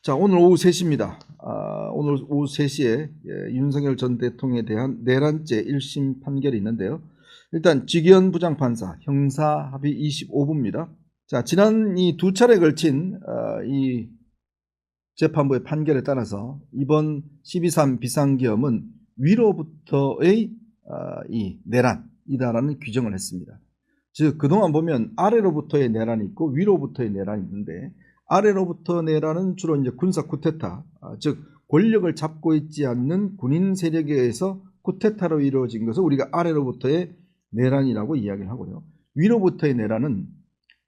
자, 오늘 오후 3시입니다. 오늘 오후 3시에 윤석열 전 대통령에 대한 내란죄 1심 판결이 있는데요. 일단 직위원 부장판사 형사합의 25부입니다. 자, 지난 이 두 차례 걸친 이 재판부의 판결에 따라서 이번 12.3 비상계엄은 위로부터의 이 내란이다라는 규정을 했습니다. 즉 그동안 보면 아래로부터의 내란이 있고 위로부터의 내란이 있는데, 아래로부터 내란은 주로 이제 군사 쿠데타, 즉 권력을 잡고 있지 않는 군인 세력에 의해서 쿠데타로 이루어진 것을 우리가 아래로부터의 내란이라고 이야기를 하고요. 위로부터의 내란은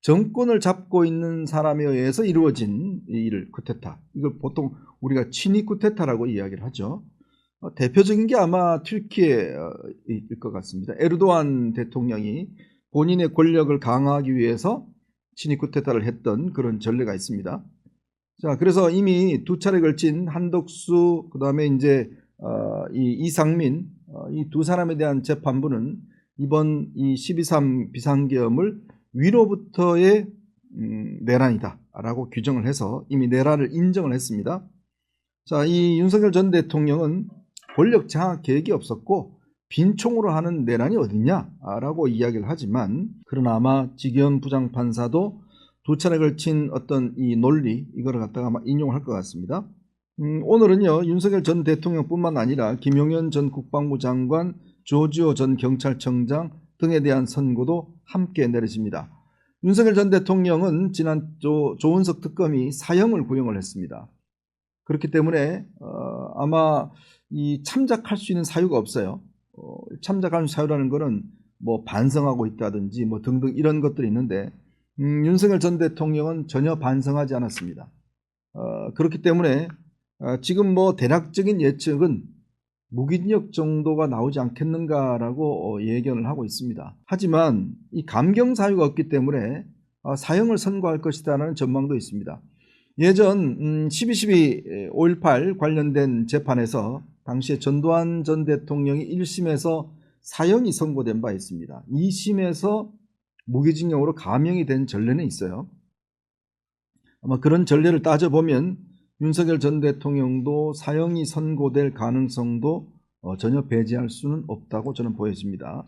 정권을 잡고 있는 사람에 의해서 이루어진 일, 쿠데타. 이걸 보통 우리가 친위 쿠데타라고 이야기를 하죠. 대표적인 게 아마 튀르키예일 것 같습니다. 에르도안 대통령이 본인의 권력을 강화하기 위해서 친위 쿠데타를 했던 그런 전례가 있습니다. 자, 그래서 이미 두 차례 걸친 한덕수, 그 다음에 이제 이 이상민, 이 두 사람에 대한 재판부는 이번 이 12.3 비상계엄을 위로부터의 내란이다라고 규정을 해서 이미 내란을 인정을 했습니다. 자, 이 윤석열 전 대통령은 권력 장악 계획이 없었고 빈총으로 하는 내란이 어딨냐라고 이야기를 하지만, 그러나 아마 직위원 부장판사도 두 차례 걸친 어떤 이 논리, 이거를 갖다가 아마 인용을 할 것 같습니다. 오늘은요, 윤석열 전 대통령뿐만 아니라 김용현 전 국방부 장관, 조지호 전 경찰청장 등에 대한 선고도 함께 내려집니다. 윤석열 전 대통령은 지난 조은석 특검이 사형을 구형을 했습니다. 그렇기 때문에 아마 이 참작할 수 있는 사유가 없어요. 참작하는 사유라는 것은 뭐 반성하고 있다든지 뭐 등등 이런 것들이 있는데, 윤석열 전 대통령은 전혀 반성하지 않았습니다. 그렇기 때문에 지금 뭐 대략적인 예측은 무기징역 정도가 나오지 않겠는가라고 예견을 하고 있습니다. 하지만 이 감경 사유가 없기 때문에 사형을 선고할 것이다라는 전망도 있습니다. 예전 12.12 5.18 관련된 재판에서 당시에 전두환 전 대통령이 1심에서 사형이 선고된 바 있습니다. 2심에서 무기징역으로 감형이 된 전례는 있어요. 아마 그런 전례를 따져보면 윤석열 전 대통령도 사형이 선고될 가능성도 전혀 배제할 수는 없다고 저는 보여집니다.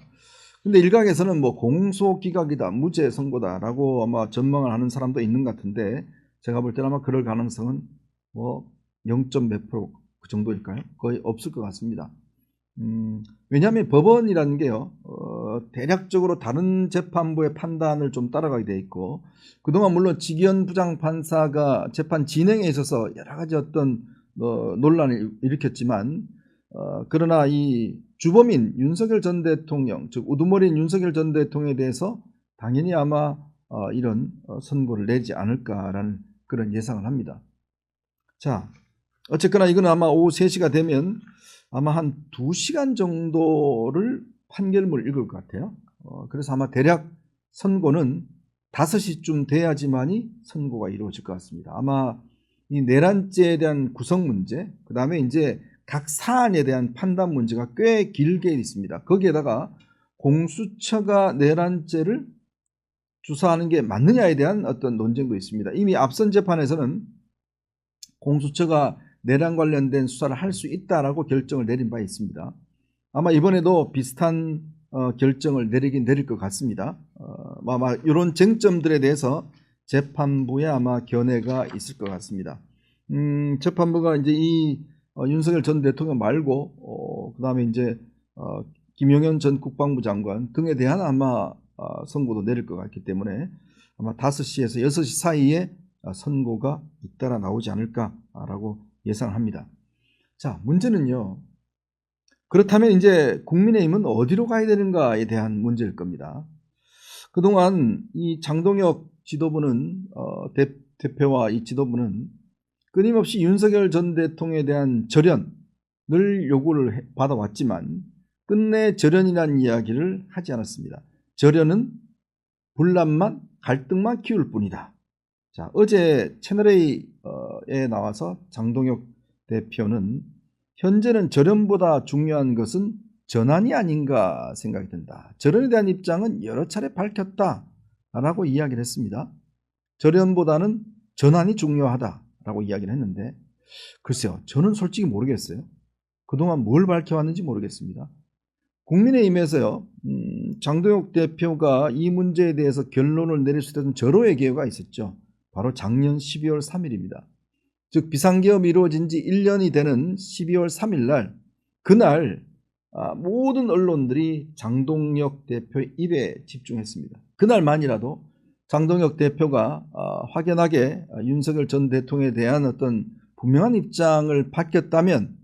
근데 일각에서는 뭐 공소기각이다, 무죄 선고다라고 아마 전망을 하는 사람도 있는 것 같은데, 제가 볼 때는 아마 그럴 가능성은 뭐 0. 몇 프로 그 정도일까요? 거의 없을 것 같습니다. 왜냐하면 법원이라는 게요, 대략적으로 다른 재판부의 판단을 좀 따라가게 돼 있고, 그동안 물론 직위원 부장판사가 재판 진행에 있어서 여러 가지 어떤 논란을 일으켰지만, 그러나 이 주범인 윤석열 전 대통령, 즉 우두머리인 윤석열 전 대통령에 대해서 당연히 아마 이런 선고를 내지 않을까라는 그런 예상을 합니다. 자, 어쨌거나 이건 아마 오후 3시가 되면 아마 한 2시간 정도를 판결문을 읽을 것 같아요. 그래서 아마 대략 선고는 5시쯤 돼야지만이 선고가 이루어질 것 같습니다. 아마 이 내란죄에 대한 구성 문제, 그 다음에 이제 각 사안에 대한 판단 문제가 꽤 길게 있습니다. 거기에다가 공수처가 내란죄를 조사하는 게 맞느냐에 대한 어떤 논쟁도 있습니다. 이미 앞선 재판에서는 공수처가 내란 관련된 수사를 할 수 있다라고 결정을 내린 바 있습니다. 아마 이번에도 비슷한 결정을 내릴 것 같습니다. 아마 이런 쟁점들에 대해서 재판부에 아마 견해가 있을 것 같습니다. 재판부가 이제 이 윤석열 전 대통령 말고 그다음에 이제 김용현 전 국방부 장관 등에 대한 아마 선고도 내릴 것 같기 때문에 아마 5시에서 6시 사이에 선고가 잇따라 나오지 않을까라고 예상을 합니다. 자, 문제는요, 그렇다면 이제 국민의힘은 어디로 가야 되는가에 대한 문제일 겁니다. 그동안 이 장동혁 지도부는 대표와 이 지도부는 끊임없이 윤석열 전 대통령에 대한 절연을 요구를 받아왔지만 끝내 절연이라는 이야기를 하지 않았습니다. 절연은 분란만, 갈등만 키울 뿐이다. 자, 어제 채널A에 나와서 장동혁 대표는 현재는 절연보다 중요한 것은 전환이 아닌가 생각이 든다. 절연에 대한 입장은 여러 차례 밝혔다라고 이야기를 했습니다. 절연보다는 전환이 중요하다. 라고 이야기를 했는데 글쎄요. 저는 솔직히 모르겠어요. 그동안 뭘 밝혀왔는지 모르겠습니다. 국민의힘에서요. 장동혁 대표가 이 문제에 대해서 결론을 내릴 수 있던 절호의 기회가 있었죠. 바로 작년 12월 3일입니다. 즉 비상계엄이 이루어진 지 1년이 되는 12월 3일 날 그날 모든 언론들이 장동혁 대표의 입에 집중했습니다. 그날만이라도 장동혁 대표가 확연하게 윤석열 전 대통령에 대한 어떤 분명한 입장을 밝혔다면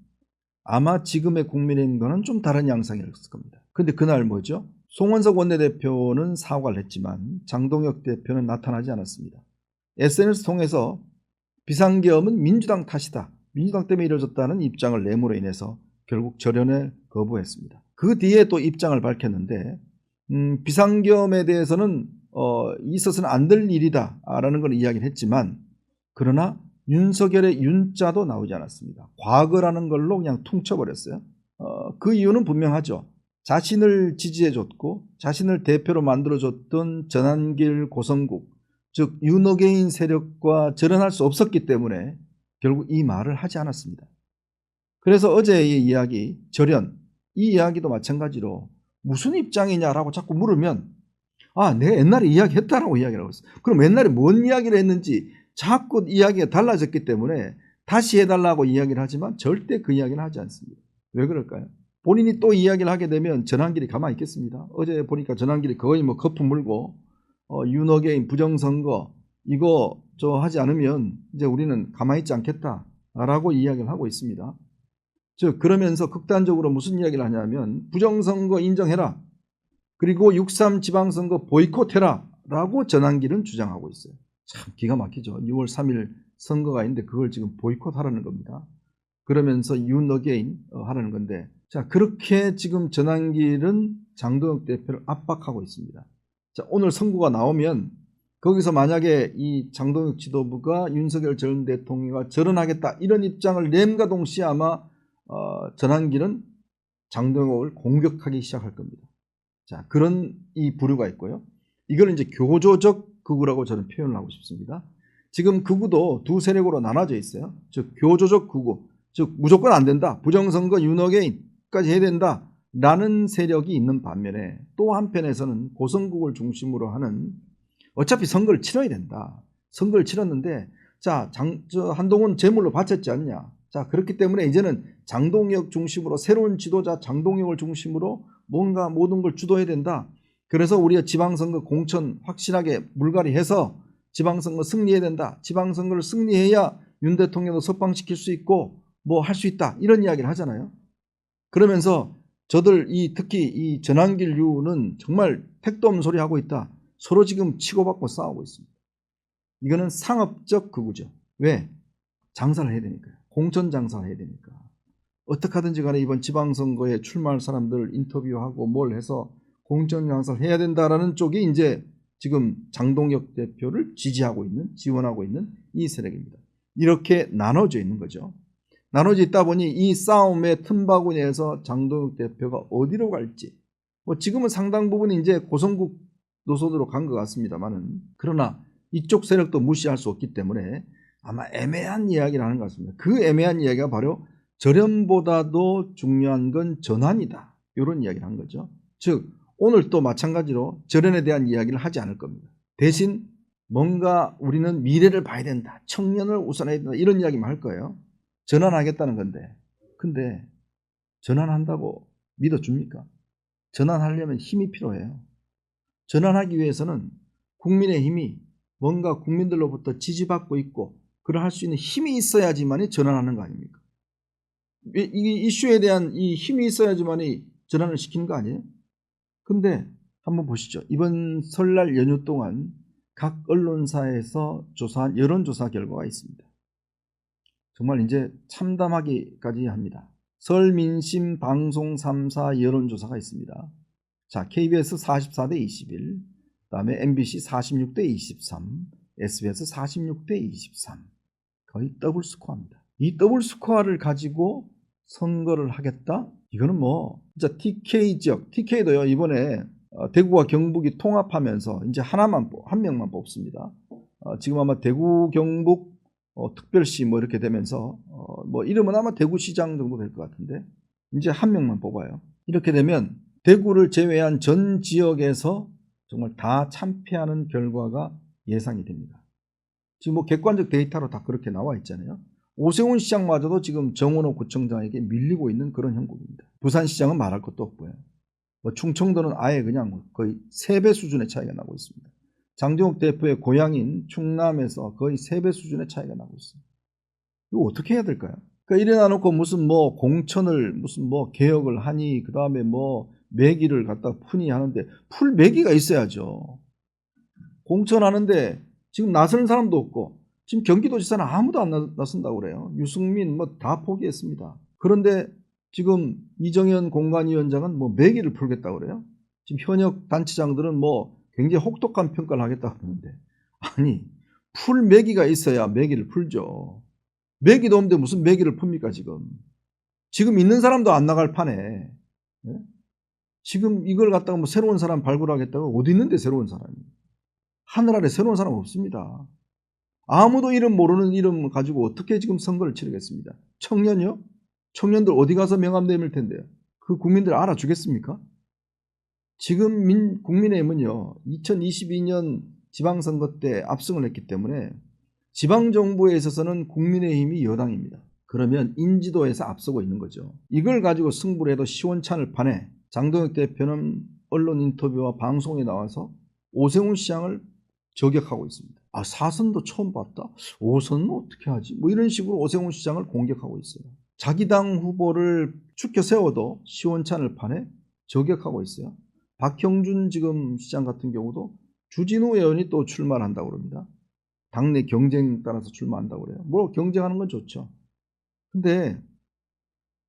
아마 지금의 국민의힘과는 좀 다른 양상이었을 겁니다. 근데 그날 뭐죠? 송원석 원내대표는 사과를 했지만 장동혁 대표는 나타나지 않았습니다. SNS 통해서 비상계엄은 민주당 탓이다. 민주당 때문에 이루어졌다는 입장을 내므로 인해서 결국 절연을 거부했습니다. 그 뒤에 또 입장을 밝혔는데 비상계엄에 대해서는 있어서는 안 될 일이다 라는 걸 이야기를 했지만 그러나 윤석열의 윤자도 나오지 않았습니다. 과거라는 걸로 그냥 퉁쳐버렸어요. 그 이유는 분명하죠. 자신을 지지해줬고 자신을 대표로 만들어줬던 전한길 고성국 즉 윤어게인 세력과 절연할 수 없었기 때문에 결국 이 말을 하지 않았습니다. 그래서 어제의 이야기 절연 이 이야기도 마찬가지로 무슨 입장이냐라고 자꾸 물으면 내 옛날에 이야기했다라고 이야기를 하고 있어요. 그럼 옛날에 뭔 이야기를 했는지 자꾸 이야기가 달라졌기 때문에 다시 해달라고 이야기를 하지만 절대 그 이야기는 하지 않습니다. 왜 그럴까요? 본인이 또 이야기를 하게 되면 전한길이 가만히 있겠습니다. 어제 보니까 전한길이 거의 뭐 거품 물고 윤어게인 부정선거 이거 하지 않으면 이제 우리는 가만히 있지 않겠다라고 이야기를 하고 있습니다. 즉 그러면서 극단적으로 무슨 이야기를 하냐면 부정선거 인정해라. 그리고 6.3 지방선거 보이콧해라 라고 전한길은 주장하고 있어요. 참 기가 막히죠. 6월 3일 선거가 있는데 그걸 지금 보이콧하라는 겁니다. 그러면서 윤어게인 하라는 건데 자 그렇게 지금 전한길은 장동혁 대표를 압박하고 있습니다. 자 오늘 선고가 나오면 거기서 만약에 이 장동혁 지도부가 윤석열 전 대통령과 절연하겠다 이런 입장을 냄과 동시에 아마 전한길은 장동혁을 공격하기 시작할 겁니다. 자 그런 이 부류가 있고요. 이걸 이제 교조적 극우라고 저는 표현을 하고 싶습니다. 지금 극우도 두 세력으로 나눠져 있어요. 즉 교조적 극우, 즉 무조건 안 된다. 부정선거 윤어게인까지 해야 된다. 라는 세력이 있는 반면에 또 한편에서는 고성국을 중심으로 하는 어차피 선거를 치러야 된다. 선거를 치렀는데 자 한동훈 제물로 바쳤지 않냐. 자 그렇기 때문에 이제는 장동혁 중심으로 새로운 지도자 장동혁을 중심으로 뭔가 모든 걸 주도해야 된다. 그래서 우리가 지방선거 공천 확실하게 물갈이해서 지방선거 승리해야 된다. 지방선거를 승리해야 윤 대통령도 석방시킬 수 있고 뭐 할 수 있다. 이런 이야기를 하잖아요. 그러면서 저들 특히 이 전한길류는 정말 택도 없는 소리 하고 있다. 서로 지금 치고받고 싸우고 있습니다. 이거는 상업적 극우죠. 왜? 장사를 해야 되니까요. 공천 장사를 해야 되니까. 어떻게 하든지 간에 이번 지방선거에 출마할 사람들 인터뷰하고 뭘 해서 공천 장사를 해야 된다라는 쪽이 이제 지금 장동혁 대표를 지지하고 있는 지원하고 있는 이 세력입니다. 이렇게 나눠져 있는 거죠. 나눠져 있다 보니 이 싸움의 틈바구니에서 장동혁 대표가 어디로 갈지 뭐 지금은 상당 부분 이제 고성국 노선으로 간 것 같습니다만은 그러나 이쪽 세력도 무시할 수 없기 때문에 아마 애매한 이야기를 하는 것 같습니다. 그 애매한 이야기가 바로 절연보다도 중요한 건 전환이다. 이런 이야기를 한 거죠. 즉 오늘 또 마찬가지로 절연에 대한 이야기를 하지 않을 겁니다. 대신 뭔가 우리는 미래를 봐야 된다. 청년을 우선해야 된다. 이런 이야기만 할 거예요. 전환하겠다는 건데 근데 전환한다고 믿어줍니까? 전환하려면 힘이 필요해요. 전환하기 위해서는 국민의힘이 뭔가 국민들로부터 지지받고 있고 그럴 수 있는 힘이 있어야지만이 전환하는 거 아닙니까? 이 이슈에 대한 이 힘이 있어야지만이 전환을 시키는 거 아니에요? 근데 한번 보시죠. 이번 설날 연휴 동안 각 언론사에서 조사한 여론조사 결과가 있습니다. 정말 이제 참담하기까지 합니다. 설민심 방송 3사 여론조사가 있습니다. 자, KBS 44대 21, 그다음에 MBC 46대 23, SBS 46대 23. 거의 더블 스코어입니다. 이 더블 스코어를 가지고 선거를 하겠다? 이거는 뭐 진짜 TK 지역, TK도요 이번에 대구와 경북이 통합하면서 이제 한 명만 뽑습니다. 지금 아마 대구, 경북 특별시 뭐 이렇게 되면서 뭐 이름은 아마 대구시장 정도 될 것 같은데 이제 한 명만 뽑아요. 이렇게 되면 대구를 제외한 전 지역에서 정말 다 참패하는 결과가 예상이 됩니다. 지금 뭐 객관적 데이터로 다 그렇게 나와 있잖아요. 오세훈 시장마저도 지금 정원호 구청장에게 밀리고 있는 그런 형국입니다. 부산시장은 말할 것도 없고요. 뭐 충청도는 아예 그냥 거의 3배 수준의 차이가 나고 있습니다. 장동혁 대표의 고향인 충남에서 거의 3배 수준의 차이가 나고 있습니다. 이거 어떻게 해야 될까요? 그러니까 이래 놔놓고 무슨 뭐 공천을 무슨 뭐 개혁을 하니 그 다음에 뭐 매기를 갖다 푸니 하는데 풀 매기가 있어야죠. 공천하는데 지금 나서는 사람도 없고 지금 경기도지사는 아무도 안 나선다고 그래요. 유승민 뭐 다 포기했습니다. 그런데 지금 이정현 공관위원장은 뭐 매기를 풀겠다고 그래요. 지금 현역 단체장들은 뭐 굉장히 혹독한 평가를 하겠다고 하는데 아니 풀 매기가 있어야 매기를 풀죠. 매기도 없는데 무슨 매기를 풉니까 지금. 지금 있는 사람도 안 나갈 판에 네? 지금 이걸 갖다가 뭐 새로운 사람 발굴하겠다고 어디 있는데 새로운 사람이. 하늘 아래 새로운 사람 없습니다. 아무도 이름 모르는 이름 가지고 어떻게 지금 선거를 치르겠습니다. 청년이요? 청년들 어디 가서 명함 내밀 텐데요. 그 국민들 알아주겠습니까? 지금 국민의힘은요. 2022년 지방선거 때 압승을 했기 때문에 지방정부에 있어서는 국민의힘이 여당입니다. 그러면 인지도에서 앞서고 있는 거죠. 이걸 가지고 승부를 해도 시원찮을 판에 장동혁 대표는 언론 인터뷰와 방송에 나와서 오세훈 시장을 저격하고 있습니다. 아, 4선도 처음 봤다? 5선은 어떻게 하지? 뭐 이런 식으로 오세훈 시장을 공격하고 있어요. 자기 당 후보를 추켜 세워도 시원찮을 판에 저격하고 있어요. 박형준 지금 시장 같은 경우도 주진우 의원이 또 출마를 한다고 그럽니다. 당내 경쟁 따라서 출마한다고 그래요. 뭐 경쟁하는 건 좋죠. 근데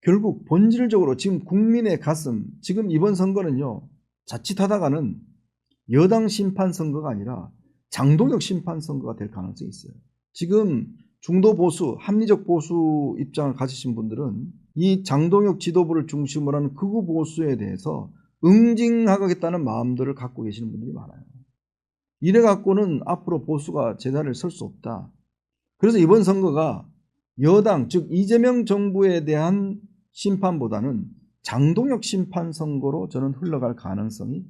결국 본질적으로 지금 국민의 가슴, 지금 이번 선거는요. 자칫하다가는 여당 심판 선거가 아니라 장동혁 심판 선거가 될 가능성이 있어요. 지금 중도 보수, 합리적 보수 입장을 가지신 분들은 이 장동혁 지도부를 중심으로 하는 극우 보수에 대해서 응징하겠다는 마음들을 갖고 계시는 분들이 많아요. 이래 갖고는 앞으로 보수가 제자리를 설 수 없다. 그래서 이번 선거가 여당, 즉 이재명 정부에 대한 심판보다는 장동혁 심판 선거로 저는 흘러갈 가능성이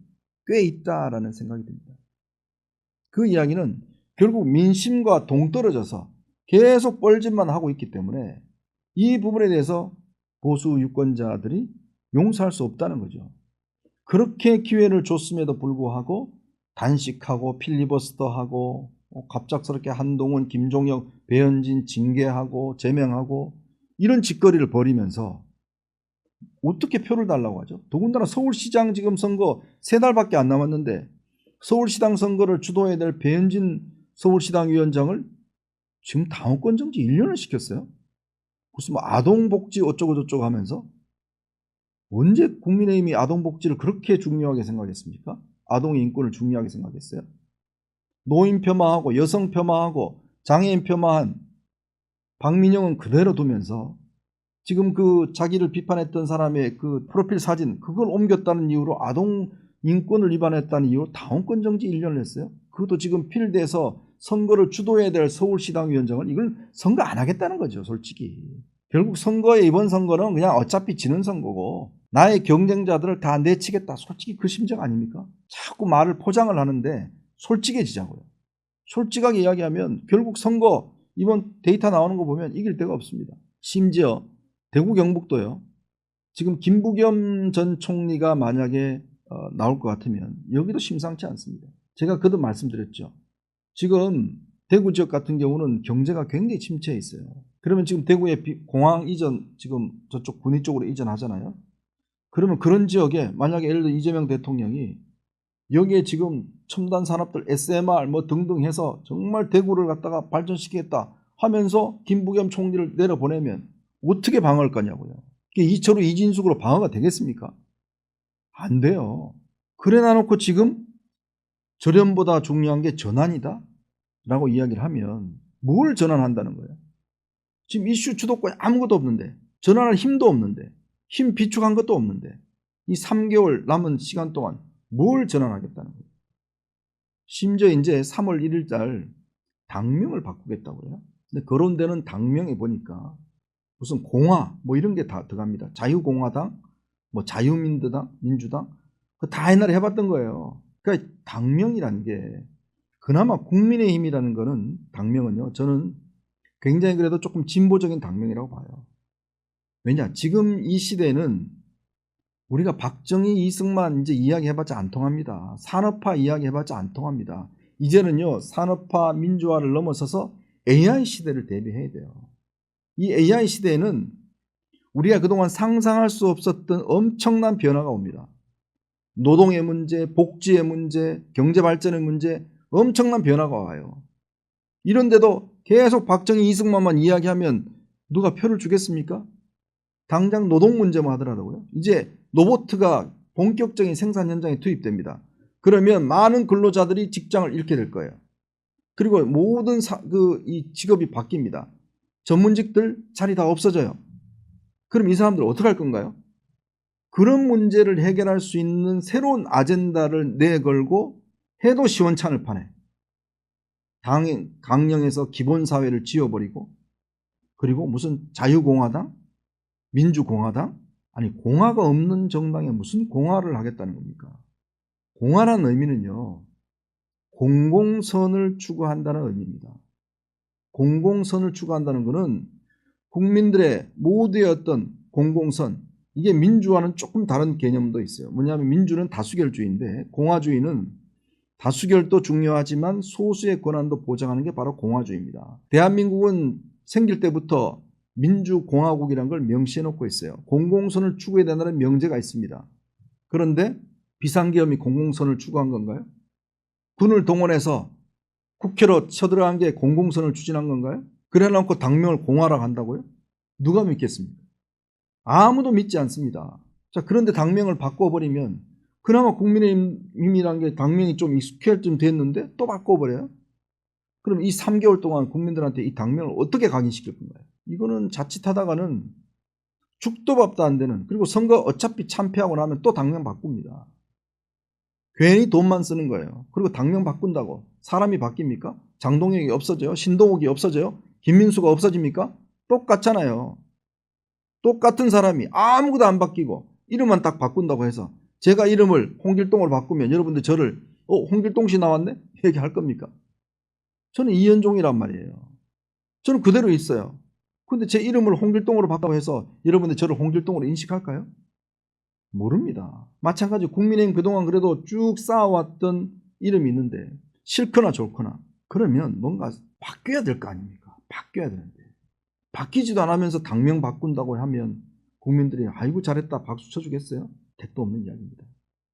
꽤 있다라는 생각이 듭니다. 그 이야기는 결국 민심과 동떨어져서 계속 뻘짓만 하고 있기 때문에 이 부분에 대해서 보수 유권자들이 용서할 수 없다는 거죠. 그렇게 기회를 줬음에도 불구하고 단식하고 필리버스터하고 갑작스럽게 한동훈, 김종혁, 배현진 징계하고 제명하고 이런 짓거리를 벌이면서 어떻게 표를 달라고 하죠? 더군다나 서울시장 지금 선거 3달밖에 안 남았는데 서울시장 선거를 주도해야 될 배현진 서울시장 위원장을 지금 당원권 정지 1년을 시켰어요. 무슨 뭐 아동복지 어쩌고 저쩌고 하면서 언제 국민의힘이 아동복지를 그렇게 중요하게 생각했습니까? 아동의 인권을 중요하게 생각했어요. 노인 폄하하고 여성 폄하하고 장애인 폄하한 박민영은 그대로 두면서 지금 그 자기를 비판했던 사람의 그 프로필 사진 그걸 옮겼다는 이유로 아동 인권을 위반했다는 이유로 당원권 정지 1년을 했어요. 그것도 지금 필드에서 선거를 주도해야 될 서울시당 위원장은 이걸 선거 안 하겠다는 거죠. 솔직히. 결국 선거에 이번 선거는 그냥 어차피 지는 선거고 나의 경쟁자들을 다 내치겠다. 솔직히 그 심정 아닙니까? 자꾸 말을 포장을 하는데 솔직해지자고요. 솔직하게 이야기하면 결국 선거 이번 데이터 나오는 거 보면 이길 데가 없습니다. 심지어 대구 경북도요. 지금 김부겸 전 총리가 만약에 나올 것 같으면 여기도 심상치 않습니다. 제가 그도 말씀드렸죠. 지금 대구 지역 같은 경우는 경제가 굉장히 침체해 있어요. 그러면 지금 대구의 공항 이전 지금 저쪽 군위 쪽으로 이전하잖아요. 그러면 그런 지역에 만약에 예를 들어 이재명 대통령이 여기에 지금 첨단 산업들 SMR 뭐 등등 해서 정말 대구를 갖다가 발전시키겠다 하면서 김부겸 총리를 내려보내면 어떻게 방어할 거냐고요. 이게 이철우 이진숙으로 방어가 되겠습니까? 안 돼요. 그래 놔놓고 지금 절연보다 중요한 게 전환이다 라고 이야기를 하면 뭘 전환한다는 거예요? 지금 이슈 주도권이 아무것도 없는데 전환할 힘도 없는데 힘 비축한 것도 없는데 이 3개월 남은 시간 동안 뭘 전환하겠다는 거예요? 심지어 이제 3월 1일 날 당명을 바꾸겠다고요. 근데 거론되는 당명에 보니까 무슨 공화 뭐 이런 게 다 들어갑니다. 자유공화당, 뭐 자유민주당, 민주당 그 다 옛날에 해봤던 거예요. 그러니까 당명이라는 게 그나마 국민의힘이라는 거는 당명은요. 저는 굉장히 그래도 조금 진보적인 당명이라고 봐요. 왜냐? 지금 이 시대는 우리가 박정희, 이승만 이제 이야기해봤자 안 통합니다. 산업화 이야기해봤자 안 통합니다. 이제는요. 산업화, 민주화를 넘어서서 AI 시대를 대비해야 돼요. 이 AI 시대에는 우리가 그동안 상상할 수 없었던 엄청난 변화가 옵니다. 노동의 문제, 복지의 문제, 경제발전의 문제 엄청난 변화가 와요. 이런데도 계속 박정희, 이승만만 이야기하면 누가 표를 주겠습니까? 당장 노동 문제만 하더라고요. 이제 로봇가 본격적인 생산 현장에 투입됩니다. 그러면 많은 근로자들이 직장을 잃게 될 거예요. 그리고 모든 이 직업이 바뀝니다. 전문직들 자리 다 없어져요. 그럼 이 사람들 어떻게 할 건가요? 그런 문제를 해결할 수 있는 새로운 아젠다를 내걸고 해도 시원찮을 판에 강령에서 기본사회를 지워버리고 그리고 무슨 자유공화당? 민주공화당? 아니 공화가 없는 정당에 무슨 공화를 하겠다는 겁니까? 공화라는 의미는요. 공공선을 추구한다는 의미입니다. 공공선을 추구한다는 것은 국민들의 모두의 어떤 공공선 이게 민주화는 조금 다른 개념도 있어요. 뭐냐면 민주는 다수결주의인데 공화주의는 다수결도 중요하지만 소수의 권한도 보장하는 게 바로 공화주의입니다. 대한민국은 생길 때부터 민주공화국이라는 걸 명시해 놓고 있어요. 공공선을 추구해야 된다는 명제가 있습니다. 그런데 비상계엄이 공공선을 추구한 건가요? 군을 동원해서 국회로 쳐들어간 게 공공선을 추진한 건가요? 그래놓고 당명을 공화라고 한다고요? 누가 믿겠습니까? 아무도 믿지 않습니다. 자, 그런데 당명을 바꿔버리면 그나마 국민의힘이라는 게 당명이 좀 익숙할 쯤 됐는데 또 바꿔버려요? 그럼 이 3개월 동안 국민들한테 이 당명을 어떻게 각인시킬 건가요? 이거는 자칫하다가는 죽도 밥도 안 되는 그리고 선거 어차피 참패하고 나면 또 당명 바꿉니다. 괜히 돈만 쓰는 거예요. 그리고 당명 바꾼다고 사람이 바뀝니까? 장동혁이 없어져요? 신동욱이 없어져요? 김민수가 없어집니까? 똑같잖아요. 똑같은 사람이 아무것도 안 바뀌고 이름만 딱 바꾼다고 해서 제가 이름을 홍길동으로 바꾸면 여러분들 저를 홍길동 씨 나왔네? 얘기할 겁니까? 저는 이현종이란 말이에요. 저는 그대로 있어요. 근데 제 이름을 홍길동으로 바꿔 해서 여러분들 저를 홍길동으로 인식할까요? 모릅니다. 마찬가지로 국민의힘 그동안 그래도 쭉 쌓아왔던 이름이 있는데 싫거나 좋거나 그러면 뭔가 바뀌어야 될 거 아닙니까? 바뀌어야 되는데 바뀌지도 않으면서 당명 바꾼다고 하면 국민들이 아이고 잘했다 박수 쳐주겠어요? 택도 없는 이야기입니다.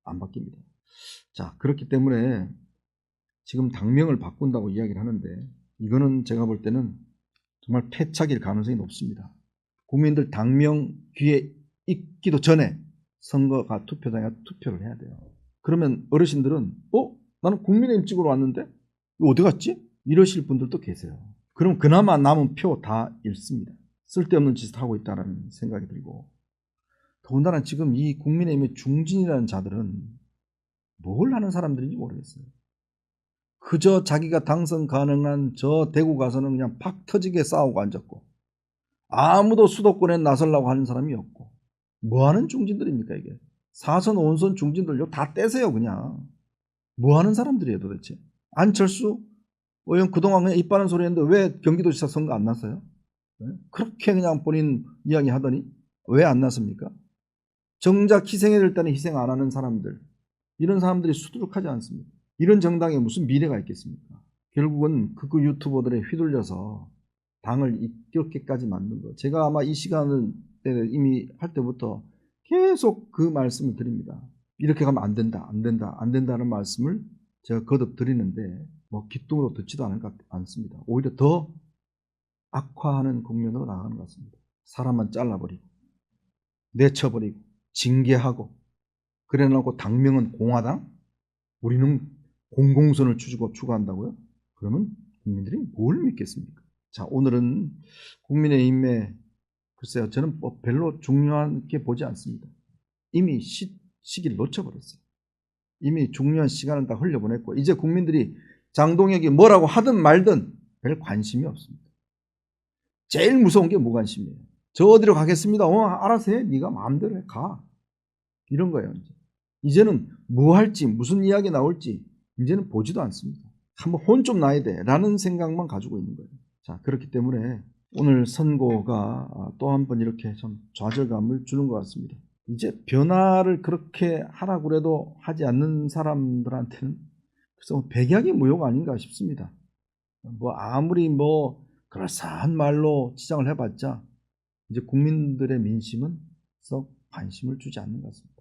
안 바뀝니다. 자, 그렇기 때문에 지금 당명을 바꾼다고 이야기를 하는데 이거는 제가 볼 때는 정말 패착일 가능성이 높습니다. 국민들 당명 귀에 익기도 전에 선거가 투표장에 투표를 해야 돼요. 그러면 어르신들은 나는 국민의힘 찍으러 왔는데 어디 갔지? 이러실 분들도 계세요. 그럼 그나마 남은 표 다 잃습니다. 쓸데없는 짓을 하고 있다는 생각이 들고 더군다나 지금 이 국민의힘의 중진이라는 자들은 뭘 하는 사람들인지 모르겠어요. 그저 자기가 당선 가능한 저 대구 가서는 그냥 팍 터지게 싸우고 앉았고 아무도 수도권에 나서려고 하는 사람이 없고 뭐하는 중진들입니까 이게. 4선 5선 중진들요 다 떼세요 그냥. 뭐하는 사람들이에요 도대체. 안철수 의원 그동안 그냥 입 바른 소리 했는데 왜 경기도지사 선거 안 났어요? 네? 그렇게 그냥 본인 이야기 하더니 왜 안 났습니까? 정작 희생해야 될 때는 희생 안 하는 사람들 이런 사람들이 수두룩하지 않습니다. 이런 정당에 무슨 미래가 있겠습니까? 결국은 극우 유튜버들에 휘둘려서 당을 이렇게까지 만든 거. 제가 아마 이 시간을 이미 할 때부터 계속 그 말씀을 드립니다. 이렇게 가면 안 된다, 안 된다, 안 된다는 말씀을 제가 거듭 드리는데 뭐 기뚱으로 듣지도 않습니다. 오히려 더 악화하는 국면으로 나가는 것 같습니다. 사람만 잘라버리고 내쳐버리고 징계하고 그래놓고 당명은 공화당? 우리는 공공선을 추구한다고요? 그러면 국민들이 뭘 믿겠습니까? 자, 오늘은 국민의힘의 글쎄요, 저는 뭐 별로 중요하게 보지 않습니다. 이미 시기를 놓쳐버렸어요. 이미 중요한 시간은 다 흘려보냈고 이제 국민들이 장동혁이 뭐라고 하든 말든 별 관심이 없습니다. 제일 무서운 게 무관심이에요. 저 어디로 가겠습니다. 알아서 해. 네가 마음대로 해. 가. 이런 거예요. 이제는 뭐 할지 무슨 이야기 나올지 이제는 보지도 않습니다. 한번 혼 좀 나야 돼 라는 생각만 가지고 있는 거예요. 자, 그렇기 때문에 오늘 선고가 또 한 번 이렇게 좀 좌절감을 주는 것 같습니다. 이제 변화를 그렇게 하라고 해도 하지 않는 사람들한테는 그래서 백약이 무효가 아닌가 싶습니다. 뭐 아무리 뭐 그럴싸한 말로 치장을 해봤자 이제 국민들의 민심은 썩 관심을 주지 않는 것 같습니다.